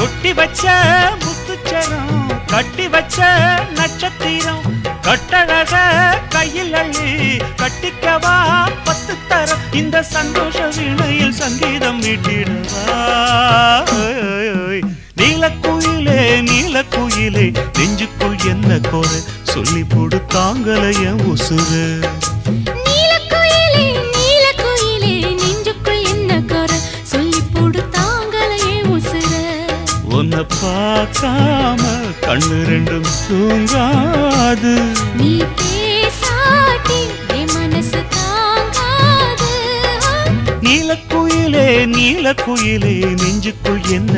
கொட்டி வச்ச முத்துச்சரம் கட்டி வச்ச நட்சத்திரம் கட்டழக கையில் அள்ளி கட்டிக்கவா 10 தரம் இந்த சந்தோஷ வீணையில் சங்கீதம் மீட்டிடவா நீலக்குயிலே நீலக்குயிலே நெஞ்சுக்குள் என்ன குறை சொல்லி போடு தாங்கலைய உசுறு நீலக்குயிலே நீலக்குயிலே நெஞ்சுக்குள் என்ன குறை சொல்லி போடு தாங்கலைய உசுறு உன்னை பார்க்காம கண்ணு ரெண்டும் தூங்காது நீ பேசாட்டி என் மனசு தாங்காது நீலக்குயிலே நீலக்குயிலே நெஞ்சுக்குள் என்ன